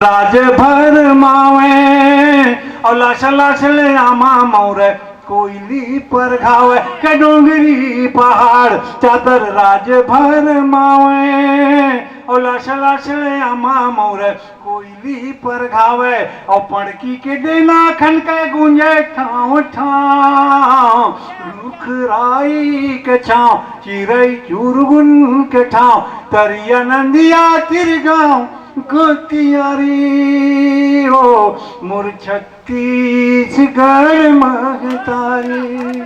राज भर मावे और लाश लाश ले आमा मोरे कोयली पर घावे के डोंगरी पहाड़ चादर राज भर मावे और लाश लाश ले आमा मोरे कोयली पर घावे और पड़की के देना खन के गूंजे ठाव ठाव रुख राई के छाव चिरई चुरगुन के ठाव तरिया नंदिया तिर गाँव गोतियारी हो मोर छत्तीसगढ़ महतारी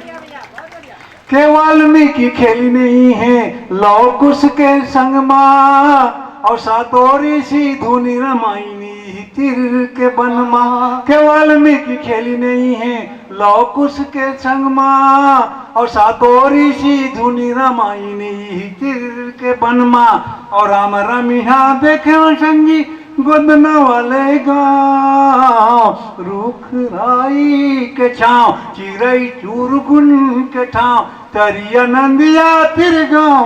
के वाल्मीकि खेली नहीं है लौ कुश के संग माँ और सातोरी सी धुनी रमाइनी तिर के बनमा के वाल्मीकि खेली नहीं है लौ कुश के संग माँ और सातोरी सी धुनी रमाइनी तिर के बनमा और राम रमिहा देखे संगी गोदना वाले गाँव रुख राई के छाँव चिरई चूरगुन के ठाव तरिया नंदिया तिर गाँव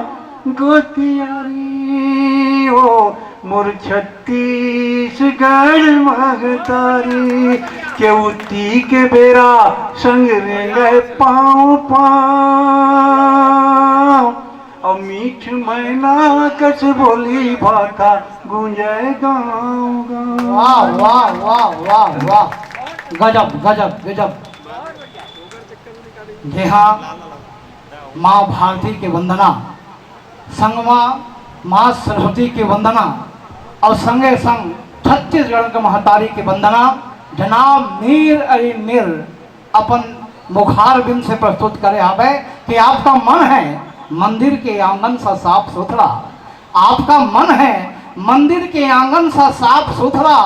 गोतियारी हो मोर छत्तीसगढ़ महतारी के उती के बेरा संग रे गए पाँव पाँव और मीठ मैना कस बोली भाता गूंजे गाँव गाँव। वाह वाह वाह वाह वाह, गजब गजब गजब। जी हाँ, माँ भारती की वंदना, संगमा माँ सरस्वती की वंदना और संगे संग छत्तीसगढ़ के महतारी की वंदना जनाब मीर अली मीर अपन मुखार बिन से प्रस्तुत करे आवे कि आपका मन है मंदिर के आंगन सा साफ सुथरा, आपका मन है मंदिर के आंगन सा साफ सुथरा,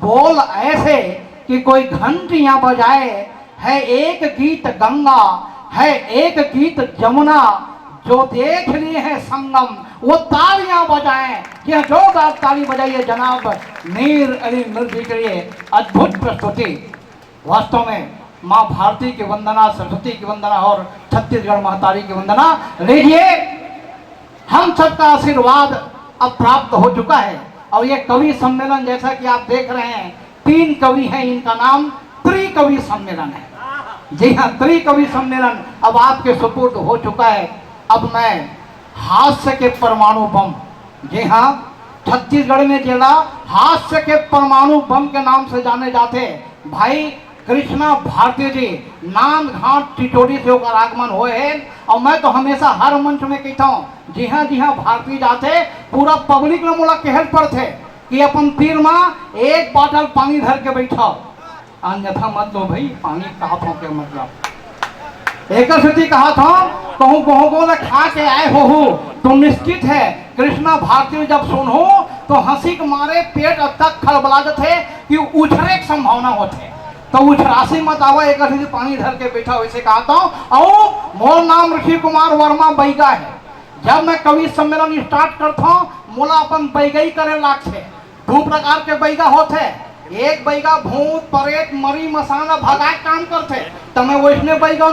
बोल ऐसे कि कोई घंटियां बजाए, है एक गीत गंगा, है एक गीत जमुना, जो देख लिए हैं संगम वो तालियां बजाएं। यह जोरदार ताली बजाइए जनाब मीर अली मीर जी के लिए। अद्भुत प्रस्तुति, वास्तव में माँ भारती की वंदना, सरस्वती की वंदना और छत्तीसगढ़ महतारी की वंदना लीजिए। हम सबका आशीर्वाद अब प्राप्त हो चुका है और ये कवि सम्मेलन जैसा कि आप देख रहे हैं 3 कवि हैं, इनका नाम त्रिकवि सम्मेलन है। जी हाँ, त्रिकवि सम्मेलन अब आपके सुपुर्द हो चुका है। अब मैं हास्य के परमाणु बम, जी हाँ, छत्तीसगढ़ में जिला हास्य के परमाणु बम के नाम से जाने जाते भाई कृष्णा भारती जी नांद घाट टिटोरी से होकर आगमन हुए हैं। और मैं तो हमेशा हर मंच में कहता हूँ, जी हाँ भारती जाते पूरा पब्लिक ने बोला कहल पर थे कि अपन तीर माँ एक बोतल पानी धर के बैठा, अन्यथा मत लो भाई पानी कहा था के मतलब एक स्थिति कहा था कहूँ कहूँ को खा के आए हो तो निश्चित है कृष्णा भारती जब सुनो तो हंसी के मारे पेट अब तक खलबलाते थे कि उछरे की संभावना होते, तो उछरासी मत आवा। एक स्थिति पानी धर के बैठा वैसे कहा था। और मोर नाम ऋषि कुमार वर्मा बैगा है। जब मैं कवि सम्मेलन स्टार्ट करता हूँ मोला अपन बैगई करे लाग से 2 प्रकार के बैगा होते, एक बैगा भूत प्रेत मरी मसाना भगाए काम करते, तो मैं वैष्णव बैगा